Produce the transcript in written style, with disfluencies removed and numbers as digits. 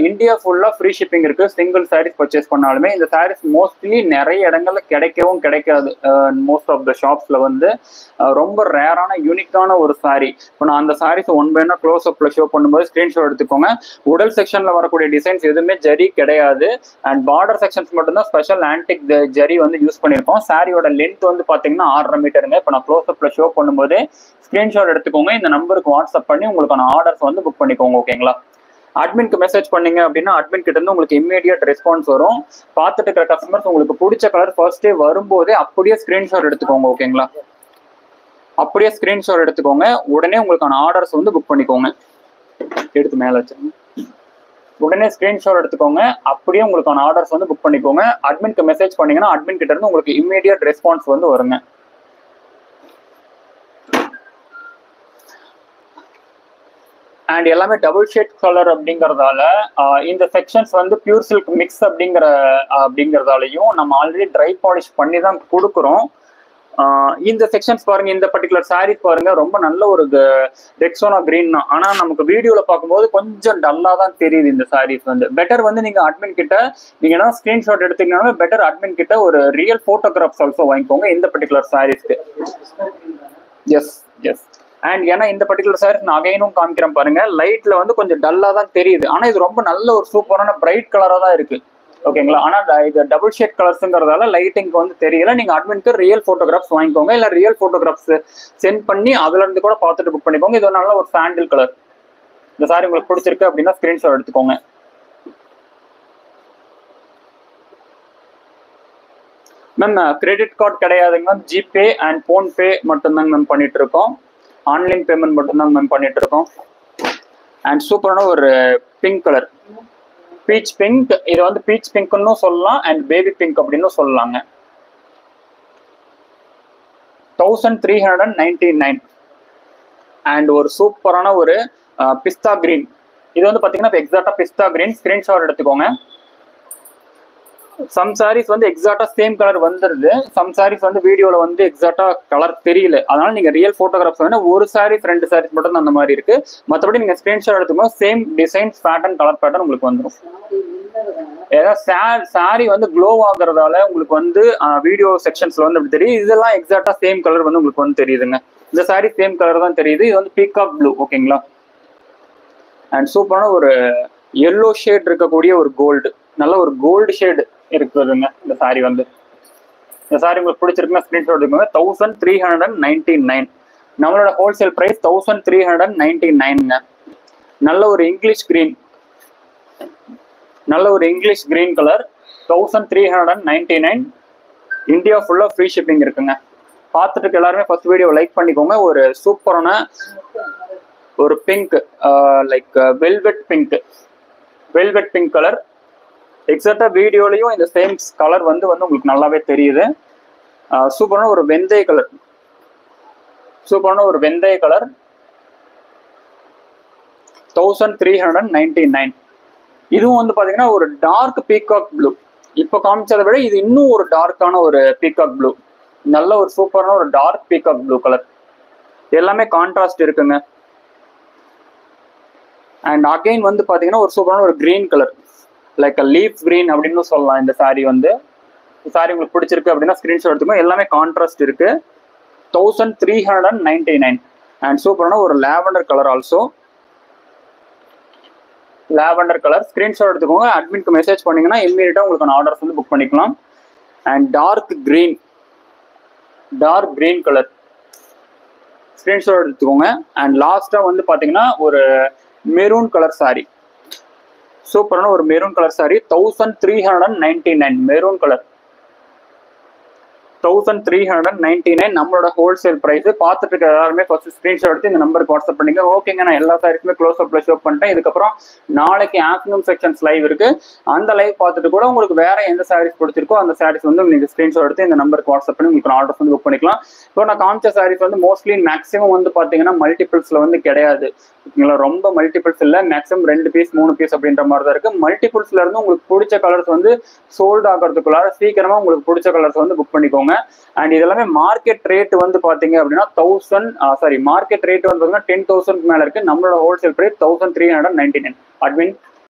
India ஃபுல்லா free shipping இருக்கு. Single saris purchase பண்ணாலுமே இந்த சாரீஸ் மோஸ்ட்லி நிறைய இடங்கள்ல கிடைக்கவும் கிடைக்காது. மோஸ்ட் ஆஃப் த ஷாப்ஸ்ல வந்து ரொம்ப ரேரான யூனிக்கான ஒரு சாரீ. இப்போ நான் அந்த சாரீஸ் ஒன் பைனா க்ளோஸ் அப்ல ஷோ பண்ணும்போது ஸ்கிரீன்ஷாட் எடுத்துக்கோங்க. உடல் செக்ஷன்ல வரக்கூடிய டிசைன்ஸ் எதுவுமே ஜரி கிடையாது. அண்ட் பார்டர் செக்ஷன்ஸ் மட்டும்தான் ஸ்பெஷல் ஆன்டிக் ஜரி வந்து யூஸ் பண்ணியிருக்கோம். சாரியோட லென்த் வந்து பாத்தீங்கன்னா 6.5 மீட்டருங்க. இப்போ நான் க்ளோஸ் அப்ல ஷோ பண்ணும்போது ஸ்கிரீன்ஷாட் எடுத்துக்கோங்க. இந்த நம்பருக்கு வாட்ஸ்அப் பண்ணி உங்களுக்கான ஆர்டர்ஸ் வந்து புக் பண்ணிக்கோங்க. ஓகேங்களா? அட்மின்க்கு மெசேஜ் பண்ணீங்க அப்படின்னா அட்மின் கிட்ட இருந்து உங்களுக்கு இம்மீடியட் ரெஸ்பான்ஸ் வரும். பார்த்துட்டு இருக்கிற கஸ்டமர்ஸ் உங்களுக்கு பிடிச்ச கலர் ஃபர்ஸ்ட் டே வரும்போதே அப்படியே ஸ்கிரீன்ஷாட் எடுத்துக்கோங்க. ஓகேங்களா? அப்படியே ஸ்கிரீன்ஷாட் எடுத்துக்கோங்க. உடனே உங்களுக்கான ஆர்டர்ஸ் வந்து புக் பண்ணிக்கோங்க. எடுத்து மேல வச்சுருங்க. உடனே ஸ்கிரீன்ஷாட் எடுத்துக்கோங்க. அப்படியே உங்களுக்கான ஆர்டர்ஸ் வந்து புக் பண்ணிக்கோங்க. அட்மின்க்கு மெசேஜ் பண்ணீங்கன்னா அட்மின் கிட்ட இருந்து உங்களுக்கு இம்மீடியட் ரெஸ்பான்ஸ் வந்து வருங்க. அண்ட் எல்லாமே டபுள் ஷேட் கலர் அப்படிங்கறதால இந்த செக்ஷன்ஸ் வந்து பியூர் சில்க் மிக்ஸ் அப்படிங்கறதாலையும் நம்ம ஆல்ரெடி ட்ரை பாலிஷ் பண்ணி தான் கொடுக்குறோம். இந்த செக்ஷன்ஸ் பாருங்க, இந்த பர்டிகுலர் சாரீ பாருங்க, ரொம்ப நல்ல ஒரு ரெக்ஸோனா கிரீன் தான். ஆனா நமக்கு வீடியோல பார்க்கும்போது கொஞ்சம் டல்லா தான் தெரியுது. இந்த சாரீஸ் வந்து பெட்டர் வந்து நீங்க அட்மின் கிட்ட நீங்க என்ன ஸ்கிரீன்ஷாட் எடுத்தீங்கன்னா பெட்டர் அட்மின் கிட்ட ஒரு ரியல் போட்டோகிராஃப்ஸ் ஆல்சோ வாங்கிக்கோங்க இந்த பர்டிகுலர் சாரீஸ்க்கு. Yes yes. அண்ட் ஏன்னா இந்த பர்டிகுலர் சாரீஸ் நான் அகைனும் காமிக்கிறேன் பாருங்க. லைட்ல வந்து கொஞ்சம் டல்லா தான் தெரியுது. ஆனா இது ரொம்ப நல்ல ஒரு சூப்பரான பிரைட் கலரா தான் இருக்கு. ஓகேங்களா? ஆனா இது டபுள் ஷேட் கலர்ஸ்ங்கிறதால லைட்டிங் வந்து தெரியல. நீங்க அட்மின்க்கு ரியல் போட்டோகிராஃப்ஸ் வாங்கிக்கோங்க. இல்ல ரியல் போட்டோகிராஃப்ஸ் சென்ட் பண்ணி அதுல இருந்து கூட பார்த்துட்டு புக் பண்ணிக்கோங்க. இது நல்ல ஒரு சாண்டில் கலர். இந்த சாரி உங்களுக்கு பிடிச்சிருக்கு அப்படின்னா ஸ்கிரீன்ஷாட் எடுத்துக்கோங்க. மேம் கிரெடிட் கார்டு கிடையாதுங்க மேம். ஜிபே அண்ட் போன்பே மட்டும்தாங்க மேம் பண்ணிட்டு இருக்கோம். ஆன்லைன் பேமெண்ட் மட்டும்தான் மேம் பண்ணிட்டு இருக்கோம். அண்ட் சூப்பரான ஒரு பிங்க் கலர், பீச் பிங்க். இது வந்து பீச் பிங்க்னு சொல்லலாம் அண்ட் பேபி பிங்க் அப்படின்னு சொல்லலாங்க. 1399. அண்ட் ஒரு சூப்பரான ஒரு பிஸ்தா கிரீன். இது வந்து பாத்தீங்கன்னா எக்ஸாக்டா பிஸ்தா கிரீன். ஸ்கிரீன்ஷாட் எடுத்துக்கோங்க. சம் சாரீஸ் வந்து எக்ஸாக்டா சேம் கலர் வந்துருது. சம் சாரீஸ் வந்து வீடியோல வந்து எக்ஸாக்டா கலர் தெரியல. அதனால நீங்க ரியல் போட்டோகிராஃப்ஸ் வேணா ஒரு சாரீஸ் 2 சாரீஸ் மட்டும் அந்த மாதிரி இருக்கு. மற்றபடி நீங்க ஸ்கிரீன்ஷாட் எடுத்துக்கோங்க. Same designs pattern colour pattern உங்களுக்கு வந்துடும். ஏதாவது சாரி வந்து க்ளோ ஆகுறதால உங்களுக்கு வந்து வீடியோ செக்ஷன்ஸ்ல வந்து அப்படி தெரியுது. இதெல்லாம் எக்ஸாக்டா சேம் கலர் வந்து உங்களுக்கு வந்து தெரியுதுங்க. இந்த சாரி சேம் கலர் தான் தெரியுது. இது வந்து பீகாக் ப்ளூ. ஓகேங்களா? அண்ட் சூப்பரான ஒரு எல்லோ ஷேட் இருக்கக்கூடிய ஒரு கோல்டு, நல்ல ஒரு கோல்டு ஷேடு இருக்குதுங்க இந்த சாரி வந்து. இந்த சாரி உங்களுக்கு பிடிச்சிருக்குன்னா ஸ்கிரீன்ஷாட் எடுத்துக்கோங்க. 1399. நம்மளோட ஹோல்சேல் பிரைஸ் 1399ங்க. நல்ல ஒரு இங்கிலீஷ் கிரீன், நல்ல ஒரு இங்கிலீஷ் கிரீன் கலர். 1399. இந்தியா ஃபுல்லா ஃப்ரீ ஷிப்பிங் இருக்குங்க. பார்த்துட்டு எல்லாருமே ஃபர்ஸ்ட் வீடியோ லைக் பண்ணிக்கோங்க. ஒரு சூப்பரான ஒரு pink, like velvet pink, velvet pink colour. எக்ஸாக்டா வீடியோலயும் இந்த சேம் கலர் வந்து உங்களுக்கு நல்லாவே தெரியுது. சூப்பரான ஒரு வெந்தய கலர், சூப்பரான ஒரு வெந்தய கலர். 1399. இதுவும் வந்து பாத்தீங்கன்னா ஒரு டார்க் பீகாக் ப்ளூ. இப்ப காமிச்சதை விட இது இன்னும் ஒரு டார்க்கான ஒரு பீகாக் ப்ளூ. நல்ல ஒரு சூப்பரான ஒரு டார்க் பீகாக் ப்ளூ கலர். எல்லாமே கான்ட்ராஸ்ட் இருக்குங்க. அண்ட் அகைன் வந்து பாத்தீங்கன்னா ஒரு சூப்பரான ஒரு green colour, like leaf green அப்படின்னு சொல்லலாம். இந்த சாரி வந்து சாரி உங்களுக்கு பிடிச்சிருக்கு அப்படின்னா ஸ்கிரீன்ஷாட் எடுத்துக்கோங்க. எல்லாமே கான்ட்ராஸ்ட் இருக்கு. 1399. அண்ட் சூப்பரான ஒரு lavender colour also, lavender colour. Screenshot எடுத்துக்கோங்க. அட்மின்க்கு மெசேஜ் பண்ணீங்கன்னா இம்மீடியட்டா உங்களுக்கு ஆர்டர்ஸ் வந்து புக் பண்ணிக்கலாம். And dark green, dark green colour. Screenshot எடுத்துக்கோங்க. அண்ட் லாஸ்டா வந்து பாத்தீங்கன்னா ஒரு மெரூன் கலர் சாரி, சூப்பரான ஒரு maroon colour sari. 1399. Maroon colour 1399 நம்மளோட ஹோல்சேல் பிரைஸ். பார்த்துட்டு இருக்க எல்லாருமே ஃபர்ஸ்ட் ஸ்கிரீன்ஷாட் எடுத்து இந்த நம்பருக்கு வாட்ஸ்அப் பண்ணிங்க. ஓகேங்க, நான் எல்லா சாரீஸுமே க்ளோஸ் அப்ல ஷோ பண்ணிட்டேன். இதுக்கப்புறம் நாளைக்கு ஆஃப்டர்நூன் செக்ஷன்ஸ் லைவ் இருக்கு. அந்த லைவ் பார்த்துட்டு கூட உங்களுக்கு வேற எந்த சாரீஸ் பிடிச்சிருக்கோ அந்த சாரீஸ் வந்து நீங்க ஸ்கிரீன்ஷாட் எடுத்து இந்த நம்பருக்கு வாட்ஸ்அப் பண்ணி உங்களுக்கு ஆர்டர்ஸ் வந்து புக் பண்ணிக்கலாம். இப்போ நான் காமிச்ச சாரீஸ் வந்து மோஸ்ட்லி மேக்ஸிமம் வந்து பாத்தீங்கன்னா மல்டிபிள்ஸ்ல வந்து கிடையாது. ரொம்ப மல்டிபிள்ஸ் இல்ல, மேக்ஸிமம் 2 பீஸ் 3 பீஸ் அப்படின்ற மாதிரி தான் இருக்கு. மல்டிபிள்ஸ்ல இருந்து உங்களுக்கு பிடிச்ச கலர்ஸ் வந்து சோல்ட் ஆகிறதுக்குள்ள சீக்கிரமா உங்களுக்கு பிடிச்ச கலர்ஸ் வந்து புக் பண்ணிக்கோங்க. அண்ட் இதெல்லாமே மார்க்கெட் ரேட் வந்து பாத்தீங்க அப்படின்னா மார்க்கெட் ரேட் வந்து 10,000 மேல இருக்கு. நம்மளோட ஹோல்சேல் பிரைஸ் 1399. அட்மின்